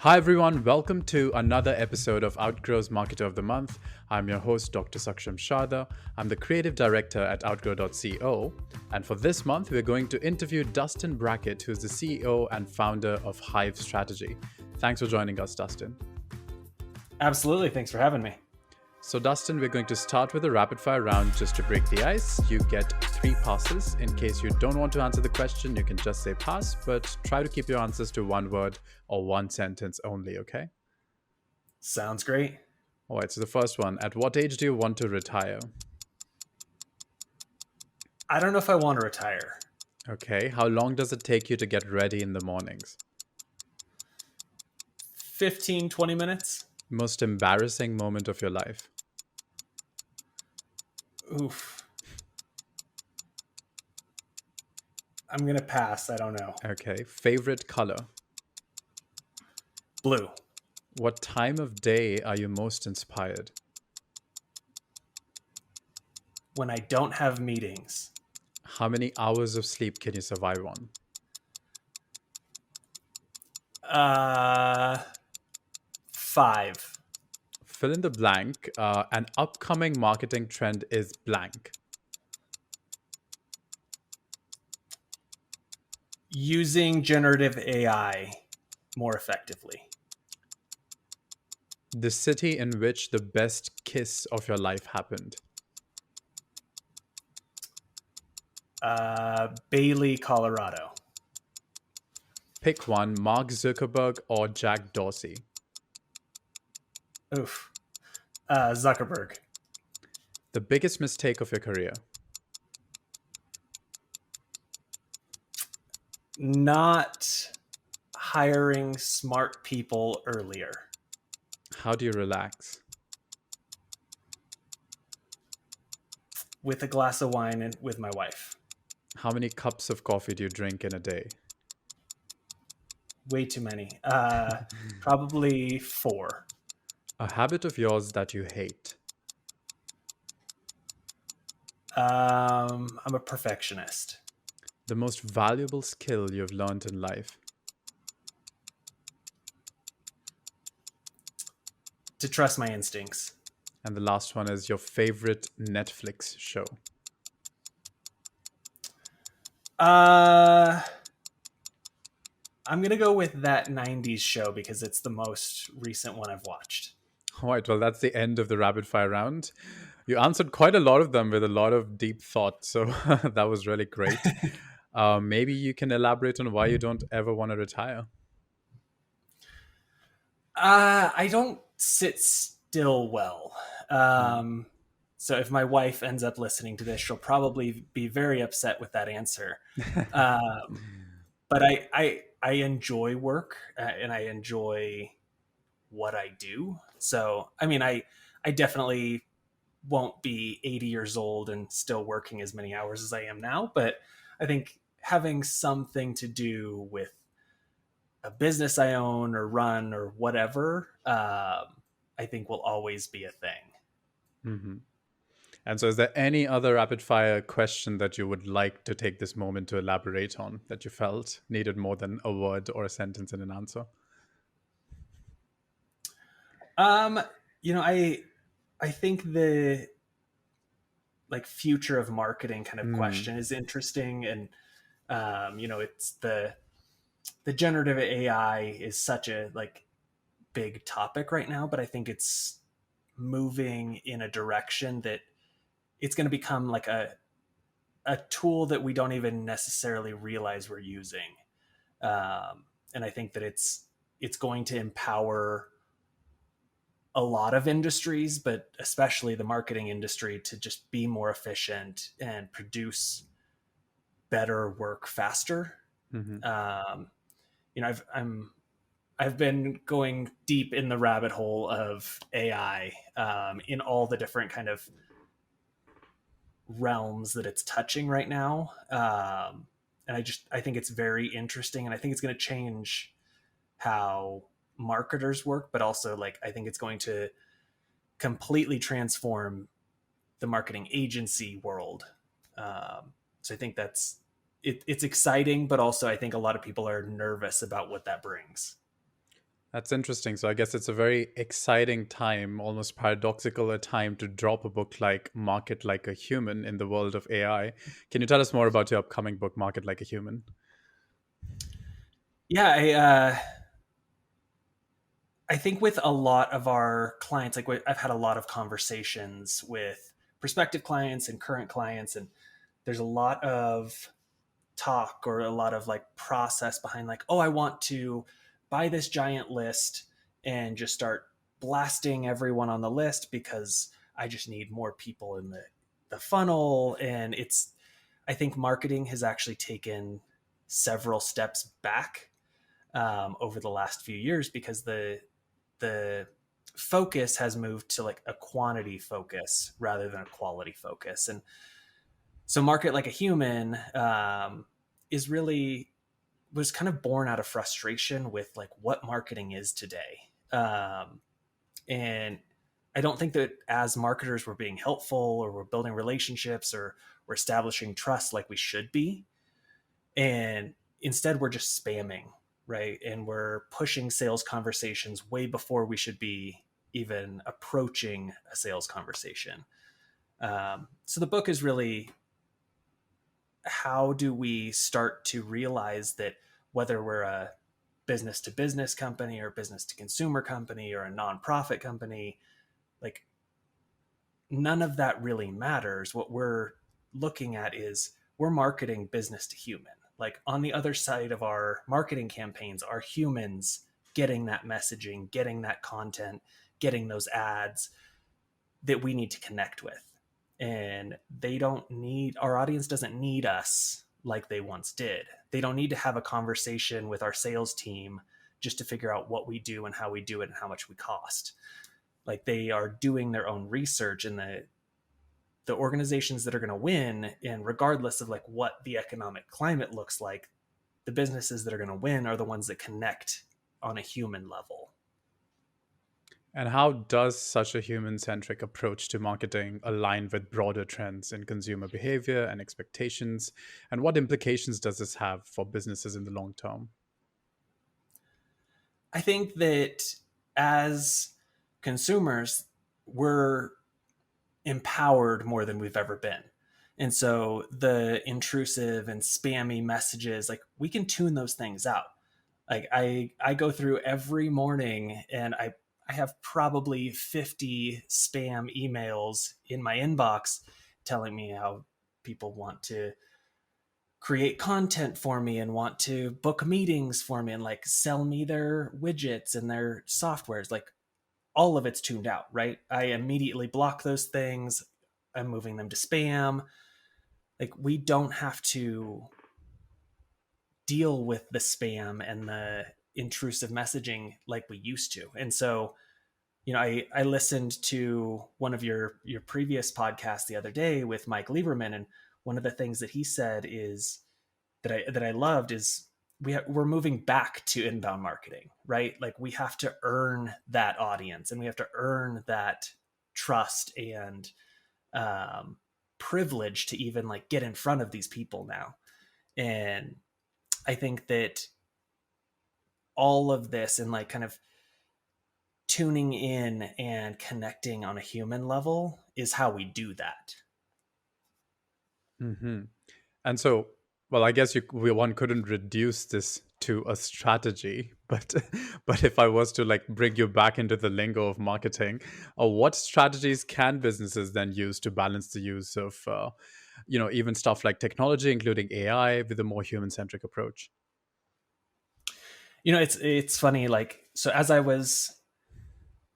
Hi everyone, welcome to another episode of Outgrow's Marketer of the Month. I'm your host, Dr. Saksham Sharda. I'm the creative director at outgrow.co. And for this month, we're going to interview Dustin Brackett, who's the CEO and founder of HIVE Strategy. Thanks for joining us, Dustin. Absolutely. Thanks for having me. So, Dustin, we're going to start with a rapid fire round just to break the ice. You get 3 passes. In case you don't want to answer the question, you can just say pass, but try to keep your answers to one word or one sentence only, okay? Sounds great. All right, so the first one. At what age do you want to retire? I don't know if I want to retire. Okay. How long does it take you to get ready in the mornings? 15, 20 minutes. Most embarrassing moment of your life? Oof. I'm going to pass. I don't know. Okay. Favorite color? Blue. What time of day are you most inspired? When I don't have meetings. How many hours of sleep can you survive on? 5. Fill in the blank. An upcoming marketing trend is blank. Using generative AI more effectively. The city in which the best kiss of your life happened. Bailey, Colorado. Pick one, Mark Zuckerberg or Jack Dorsey. Oof. Zuckerberg. The biggest mistake of your career. Not hiring smart people earlier. How do you relax? With a glass of wine and with my wife. How many cups of coffee do you drink in a day? Way too many. Probably 4. A habit of yours that you hate. I'm a perfectionist. The most valuable skill you've learned in life. To trust my instincts. And the last one is your favorite Netflix show. I'm going to go with that 90s show because it's the most recent one I've watched. All right, well, that's the end of the rapid fire round. You answered quite a lot of them with a lot of deep thought, so that was really great. Maybe you can elaborate on why you don't ever want to retire. I don't sit still well. So if my wife ends up listening to this, she'll probably be very upset with that answer. But I enjoy work and I enjoy what I do. So, I mean, I definitely won't be 80 years old and still working as many hours as I am now. But I think having something to do with a business I own or run or whatever, I think will always be a thing. Mm-hmm. And so is there any other rapid fire question that you would like to take this moment to elaborate on that you felt needed more than a word or a sentence in an answer? I think the future of marketing kind of question is interesting. And, it's the generative AI is such a big topic right now, but I think it's moving in a direction that it's going to become like a tool that we don't even necessarily realize we're using. And I think that it's going to empower a lot of industries, but especially the marketing industry, to just be more efficient and produce better work faster. Mm-hmm. I've been going deep in the rabbit hole of AI in all the different kind of realms that it's touching right now. And I think it's very interesting, and I think it's going to change how marketers work, but also I think it's going to completely transform the marketing agency world. So I think it's exciting, but also I think a lot of people are nervous about what that brings. That's interesting. So I guess it's a very exciting time, almost paradoxical a time to drop a book like Market Like a Human in the world of AI. Can you tell us more about your upcoming book, Market Like a Human? Yeah, I think with a lot of our clients, like I've had a lot of conversations with prospective clients and current clients, and there's a lot of talk or a lot of like process behind like, oh, I want to buy this giant list and just start blasting everyone on the list because I just need more people in the funnel. And I think marketing has actually taken several steps back over the last few years because the focus has moved to like a quantity focus rather than a quality focus. And so Market Like a Human is really was kind of born out of frustration with like what marketing is today. And I don't think that as marketers we're being helpful or we're building relationships or we're establishing trust like we should be. And instead we're just spamming, right? And we're pushing sales conversations way before we should be even approaching a sales conversation. So the book is really, how do we start to realize that whether we're a business to business company or business to consumer company or a nonprofit company, like none of that really matters. What we're looking at is we're marketing business to human. Like on the other side of our marketing campaigns are humans getting that messaging, getting that content, getting those ads that we need to connect with. And our audience doesn't need us like they once did. They don't need to have a conversation with our sales team just to figure out what we do and how we do it and how much we cost. Like they are doing their own research, and the organizations that are going to win, and regardless of like what the economic climate looks like, the businesses that are going to win are the ones that connect on a human level. And how does such a human centric approach to marketing align with broader trends in consumer behavior and expectations? And what implications does this have for businesses in the long term? I think that as consumers, we're empowered more than we've ever been. And so the intrusive and spammy messages, like we can tune those things out. Like I go through every morning and I have probably 50 spam emails in my inbox telling me how people want to create content for me and want to book meetings for me and like sell me their widgets and their softwares. Like all of it's tuned out, right? I immediately block those things. I'm moving them to spam. Like we don't have to deal with the spam and the intrusive messaging like we used to. And so, I listened to one of your previous podcasts the other day with Mike Lieberman, and one of the things that he said is that I loved is we're moving back to inbound marketing, right? Like we have to earn that audience and we have to earn that trust and privilege to even like get in front of these people now. And I think that all of this and like kind of tuning in and connecting on a human level is how we do that. Hmm. And so, well, I guess one couldn't reduce this to a strategy, but but if I was to like bring you back into the lingo of marketing, what strategies can businesses then use to balance the use of, even stuff like technology, including AI, with a more human-centric approach? It's funny, like, so as I was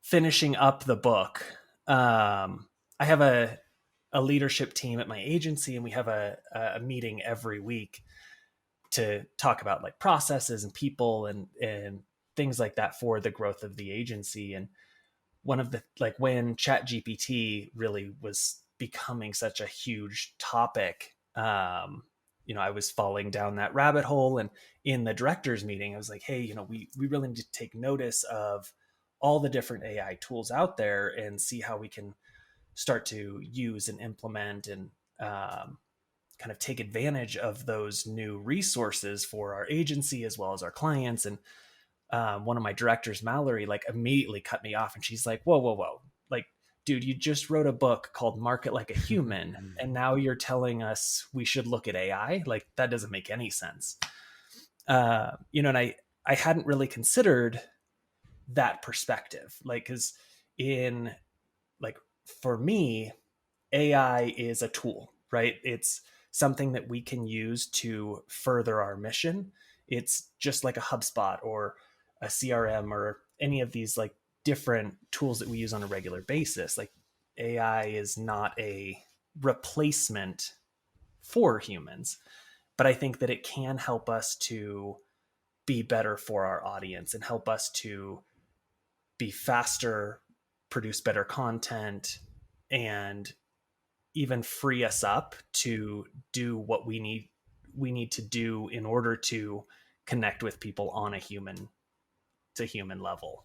finishing up the book, I have a leadership team at my agency, and we have a meeting every week to talk about like processes and people and things like that for the growth of the agency. And one of the like when Chat GPT really was becoming such a huge topic, I was falling down that rabbit hole. And in the directors meeting, I was like, hey, we really need to take notice of all the different AI tools out there and see how we can start to use and implement and kind of take advantage of those new resources for our agency as well as our clients. And one of my directors, Mallory, like immediately cut me off, and she's like, "Whoa, whoa, whoa! Like, dude, you just wrote a book called Market Like a Human, and now you're telling us we should look at AI? Like, that doesn't make any sense." And I hadn't really considered that perspective, like, because in like for me, AI is a tool, right? It's something that we can use to further our mission. It's just like a HubSpot or a CRM or any of these like different tools that we use on a regular basis. Like, AI is not a replacement for humans, but I think that it can help us to be better for our audience and help us to be faster, produce better content, and even free us up to do what we need to do in order to connect with people on a human to human level.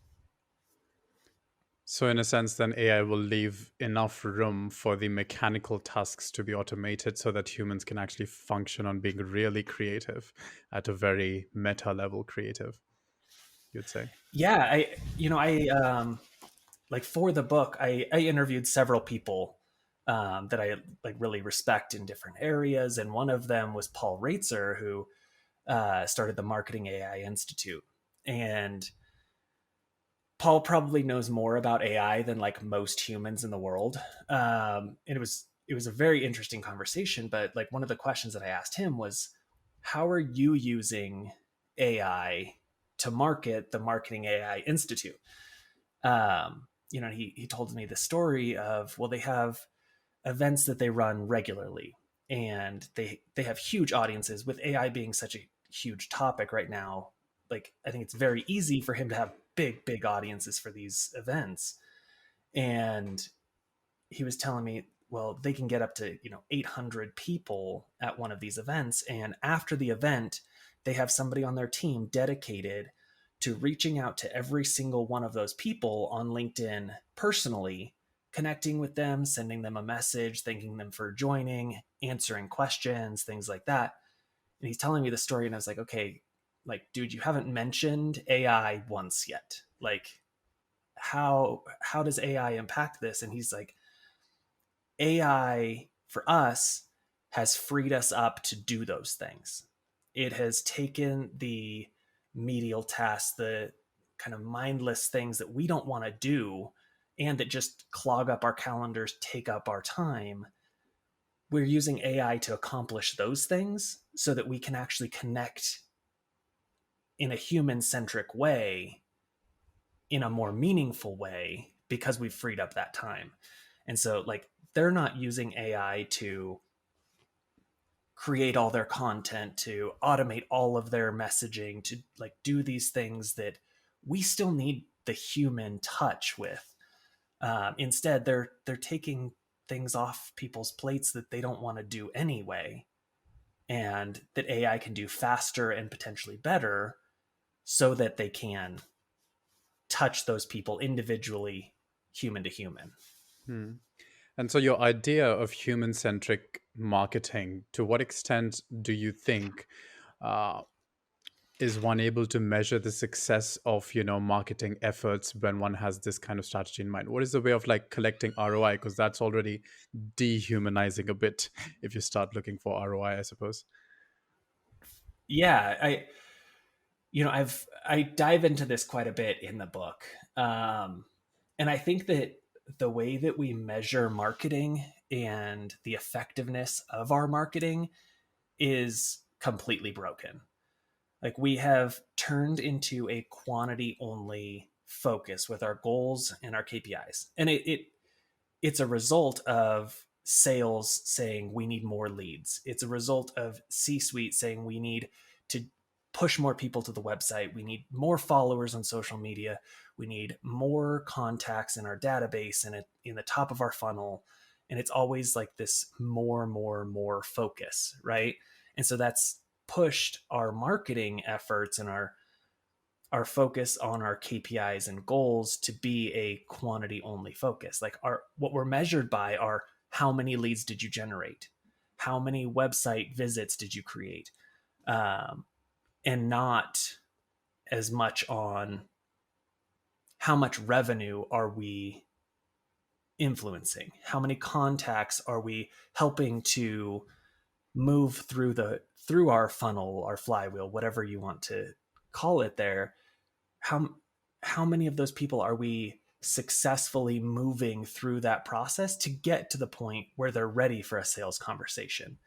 So in a sense, then AI will leave enough room for the mechanical tasks to be automated so that humans can actually function on being really creative at a very meta level creative, you'd say. Yeah, I like for the book, I interviewed several people that I like really respect in different areas, and one of them was Paul Reitzer, who started the Marketing AI Institute. And Paul probably knows more about AI than like most humans in the world. And it was a very interesting conversation. But like one of the questions that I asked him was, how are you using AI to market the Marketing AI Institute? He told me the story of, well, they have events that they run regularly, and they have huge audiences. With AI being such a huge topic right now, like I think it's very easy for him to have big audiences for these events. And he was telling me, well, they can get up to 800 people at one of these events, and after the event they have somebody on their team dedicated to reaching out to every single one of those people on LinkedIn personally, connecting with them, sending them a message, thanking them for joining, answering questions, things like that. And he's telling me the story, and I was like, okay, like, dude, you haven't mentioned AI once yet. Like, how does AI impact this? And he's like, AI for us has freed us up to do those things. It has taken the medial tasks, the kind of mindless things that we don't want to do and that just clog up our calendars, take up our time. We're using AI to accomplish those things so that we can actually connect in a human-centric way, in a more meaningful way, because we've freed up that time. And so like they're not using AI to create all their content, to automate all of their messaging, to like do these things that we still need the human touch with. Instead, they're taking things off people's plates that they don't want to do anyway, and that AI can do faster and potentially better, so that they can touch those people individually, human to human. Hmm. And so, your idea of human centric marketing, to what extent do you think uh, is one able to measure the success of marketing efforts when one has this kind of strategy in mind? What is the way of like collecting ROI? Because that's already dehumanizing a bit if you start looking for ROI, I suppose. Yeah, I dive into this quite a bit in the book, and I think that the way that we measure marketing and the effectiveness of our marketing is completely broken. Like, we have turned into a quantity only focus with our goals and our KPIs, and it's a result of sales saying we need more leads. It's a result of C-suite saying we need to push more people to the website. We need more followers on social media. We need more contacts in our database and in the top of our funnel. And it's always like this more focus, right? And so that's pushed our marketing efforts and our focus on our KPIs and goals to be a quantity only focus. Like, our what we're measured by are how many leads did you generate, how many website visits did you create, and not as much on how much revenue are we influencing, how many contacts are we helping to move through our funnel, our flywheel, whatever you want to call it there. How many of those people are we successfully moving through that process to get to the point where they're ready for a sales conversation?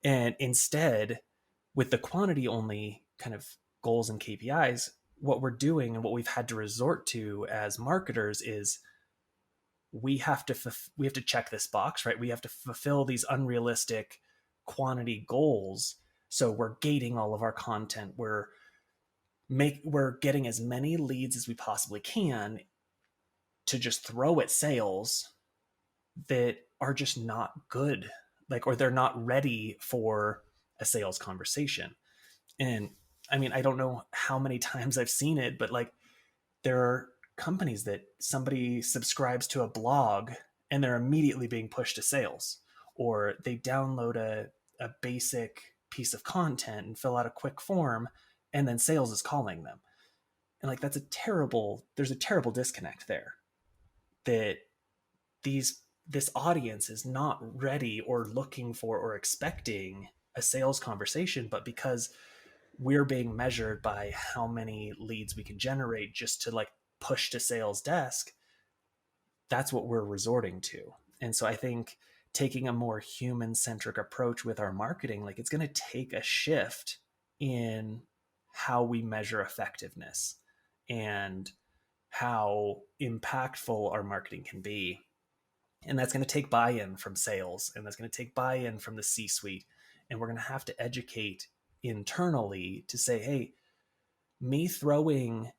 And instead, with the quantity only kind of goals and KPIs, what we're doing and what we've had to resort to as marketers is we have to check this box, right? We have to fulfill these unrealistic quantity goals. So we're gating all of our content. We're getting as many leads as we possibly can to just throw at sales that are just not good, like, or they're not ready for a sales conversation. And I mean, I don't know how many times I've seen it, but like, there are companies that somebody subscribes to a blog and they're immediately being pushed to sales, or they download a basic piece of content and fill out a quick form, and then sales is calling them. And like, there's a terrible disconnect there, that this audience is not ready or looking for or expecting a sales conversation, but because we're being measured by how many leads we can generate just to like push to sales desk, that's what we're resorting to. And so I think taking a more human-centric approach with our marketing, like, it's going to take a shift in how we measure effectiveness and how impactful our marketing can be. And that's going to take buy-in from sales, and that's going to take buy-in from the C-suite. And we're going to have to educate internally to say, hey, me throwing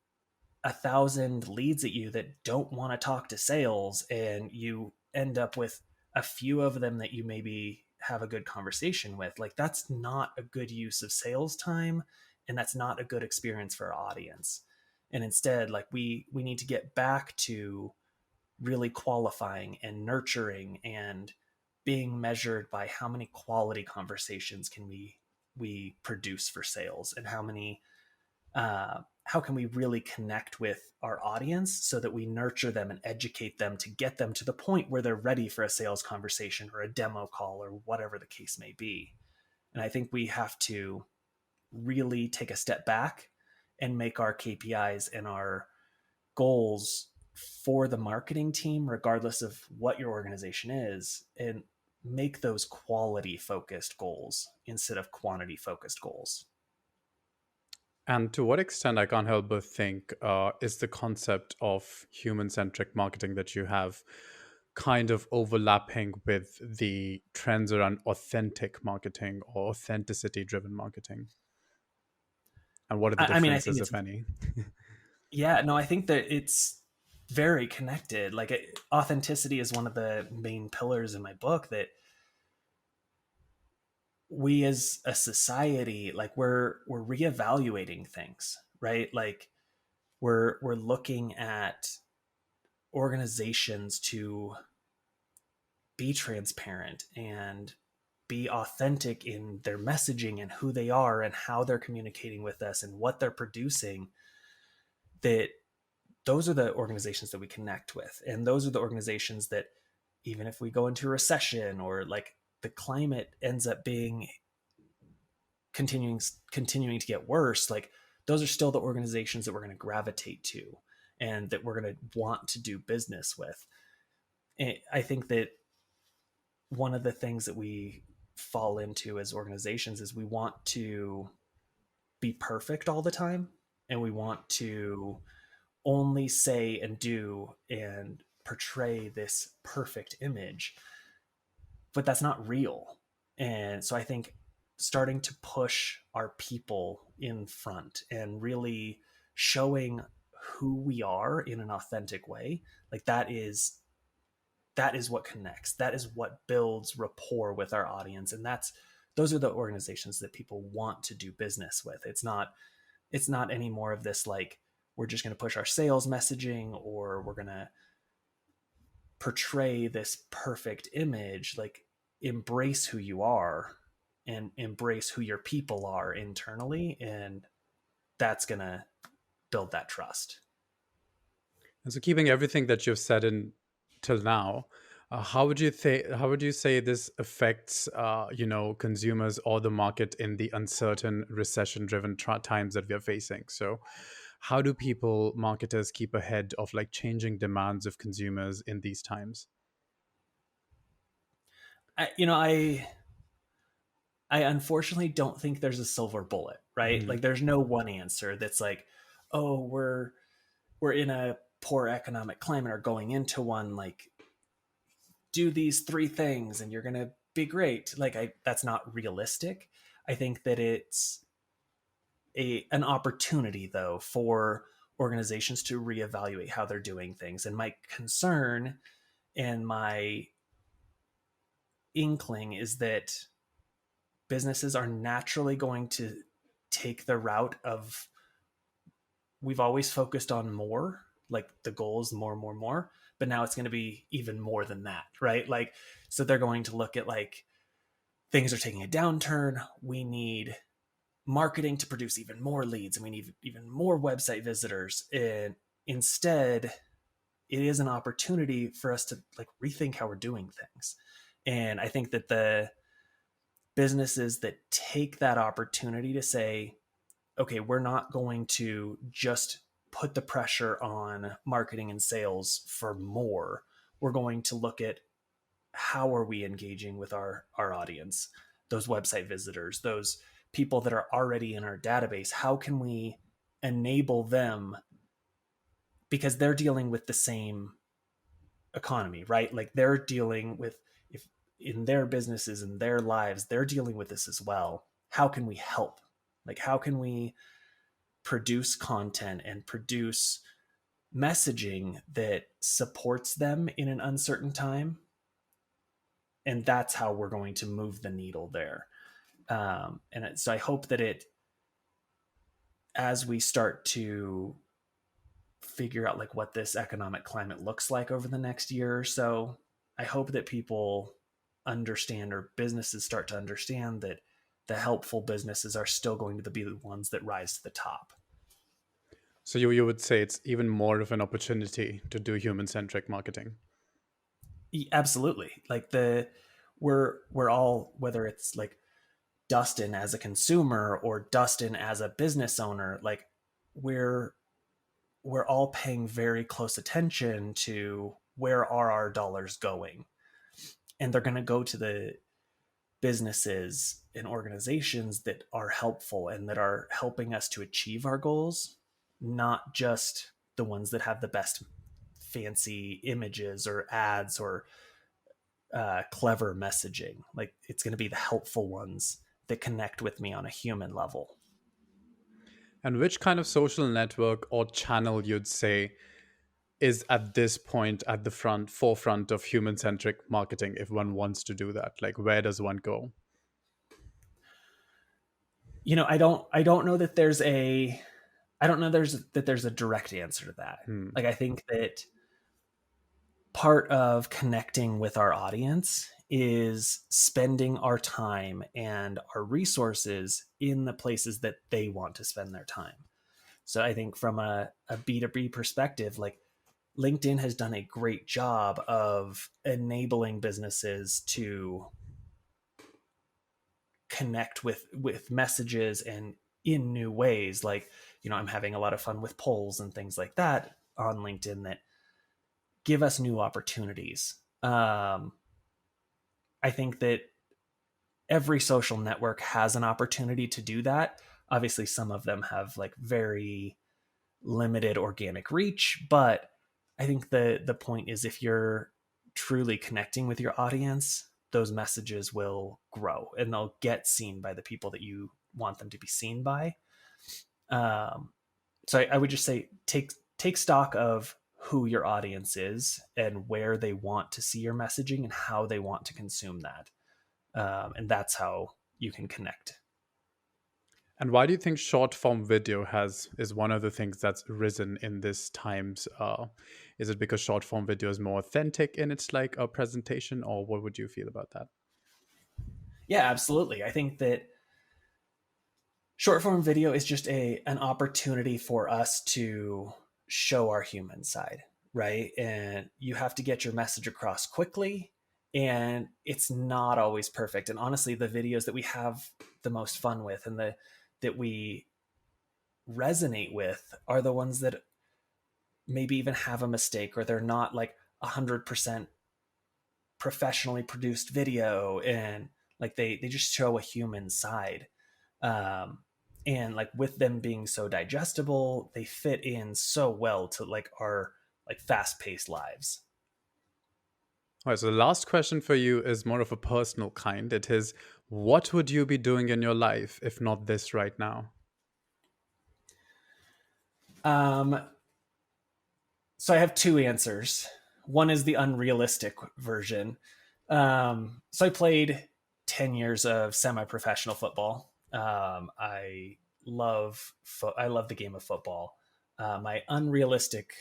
1,000 leads at you that don't want to talk to sales, and you end up with a few of them that you maybe have a good conversation with, like, that's not a good use of sales time, and that's not a good experience for our audience. And instead, like, we need to get back to really qualifying and nurturing and being measured by how many quality conversations can we produce for sales, and how can we really connect with our audience so that we nurture them and educate them to get them to the point where they're ready for a sales conversation or a demo call or whatever the case may be. And I think we have to really take a step back and make our KPIs and our goals for the marketing team, regardless of what your organization is, and make those quality focused goals instead of quantity focused goals. And to what extent, I can't help but think, is the concept of human-centric marketing that you have kind of overlapping with the trends around authentic marketing or authenticity-driven marketing? And what are the I mean, I think differences, it's, if any? yeah, no, I think that it's very connected. Like, authenticity is one of the main pillars in my book, that we as a society, like, we're reevaluating things, right? Like, we're looking at organizations to be transparent and be authentic in their messaging and who they are and how they're communicating with us and what they're producing. That those are the organizations that we connect with, and those are the organizations that, even if we go into a recession or like the climate ends up being continuing to get worse, like, those are still the organizations that we're going to gravitate to and that we're going to want to do business with. And I think that one of the things that we fall into as organizations is we want to be perfect all the time, and we want to only say and do and portray this perfect image, but that's not real. And so I think starting to push our people in front and really showing who we are in an authentic way, like, that is what connects, that is what builds rapport with our audience. And those are the organizations that people want to do business with. It's not any more of this, like, we're just going to push our sales messaging, or we're going to portray this perfect image. Like, embrace who you are and embrace who your people are internally, and that's going to build that trust. And so, keeping everything that you've said in till now, how would you say this affects consumers or the market in the uncertain recession-driven times that we are facing? So, how do marketers keep ahead of like changing demands of consumers in these times? I unfortunately don't think there's a silver bullet, right? Mhm. Like there's no one answer that's like, oh, we're in a poor economic climate or going into one, like do these three things and you're going to be great. That's not realistic. I think that it's an opportunity though for organizations to reevaluate how they're doing things. And my concern and my inkling is that businesses are naturally going to take the route of, we've always focused on more, like the goal is more, more, more, but now it's going to be even more than that, right? Like, so they're going to look at like, things are taking a downturn. We need marketing to produce even more leads and we need even more website visitors. And instead, it is an opportunity for us to like rethink how we're doing things. And I think that the businesses that take that opportunity to say, okay, we're not going to just put the pressure on marketing and sales for more. We're going to look at how are we engaging with our audience, those website visitors, those people that are already in our database. How can we enable them, because they're dealing with the same economy, right? Like they're dealing with, if in their businesses and their lives they're dealing with this as well. How can we help? Like how can we produce content and produce messaging that supports them in an uncertain time? And that's how we're going to move the needle there. So I hope that as we start to figure out like what this economic climate looks like over the next year or so, I hope that people understand, or businesses start to understand, that the helpful businesses are still going to be the ones that rise to the top. So you would say it's even more of an opportunity to do human-centric marketing. Absolutely. Like we're all, whether it's like Dustin as a consumer or Dustin as a business owner, like we're all paying very close attention to where are our dollars going. And they're going to go to the businesses and organizations that are helpful and that are helping us to achieve our goals, not just the ones that have the best fancy images or ads or clever messaging. Like it's going to be the helpful ones that connect with me on a human level. And which kind of social network or channel you'd say is at this point at the forefront of human-centric marketing if one wants to do that? Like where does one go? I don't know that there's a direct answer to that. Hmm. Like I think that part of connecting with our audience is spending our time and our resources in the places that they want to spend their time. So I think from a B2B perspective, like LinkedIn has done a great job of enabling businesses to connect with messages and in new ways. Like, I'm having a lot of fun with polls and things like that on LinkedIn that give us new opportunities. I think that every social network has an opportunity to do that. Obviously, some of them have like very limited organic reach, but I think the point is, if you're truly connecting with your audience, those messages will grow and they'll get seen by the people that you want them to be seen by. So I would just say take stock of who your audience is and where they want to see your messaging and how they want to consume that, and that's how you can connect. And why do you think short form video is one of the things that's risen in this times? Is it because short form video is more authentic in its like a presentation, or what would you feel about that? Yeah, absolutely. I think that Short form video is just an opportunity for us to show our human side, right? And you have to get your message across quickly, and it's not always perfect. And honestly, the videos that we have the most fun with and that we resonate with are the ones that maybe even have a mistake, or they're not like 100% professionally produced video, and like they just show a human side. And like with them being so digestible, they fit in so well to like our like fast-paced lives. All right, so the last question for you is more of a personal kind. It is, what would you be doing in your life if not this right now? So I have two answers. One is the unrealistic version. So I played 10 years of semi-professional football. I love the game of football. My unrealistic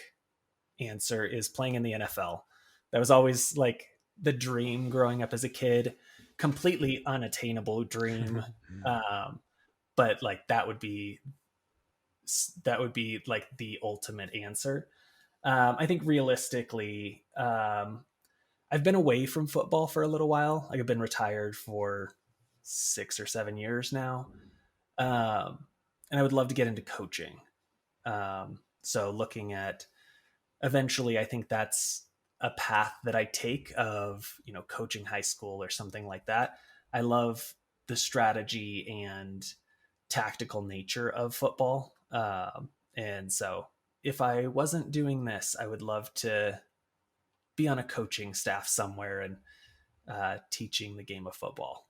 answer is playing in the NFL. That was always like the dream growing up as a kid. Completely unattainable dream, but like that would be like the ultimate answer. I think realistically, I've been away from football for a little while. Like I've been retired for 6 or 7 years now. And I would love to get into coaching. So looking at eventually, I think that's a path that I take of, coaching high school or something like that. I love the strategy and tactical nature of football. And so if I wasn't doing this, I would love to be on a coaching staff somewhere and teaching the game of football.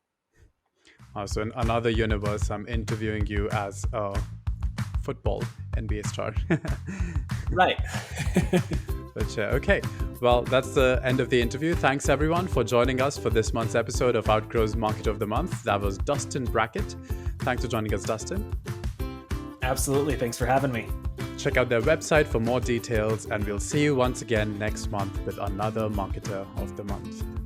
So in another universe, I'm interviewing you as a football NBA star. Right. But okay. Well, that's the end of the interview. Thanks everyone for joining us for this month's episode of Outgrow's Market of the Month. That was Dustin Brackett. Thanks for joining us, Dustin. Absolutely. Thanks for having me. Check out their website for more details, and we'll see you once again next month with another Marketer of the Month.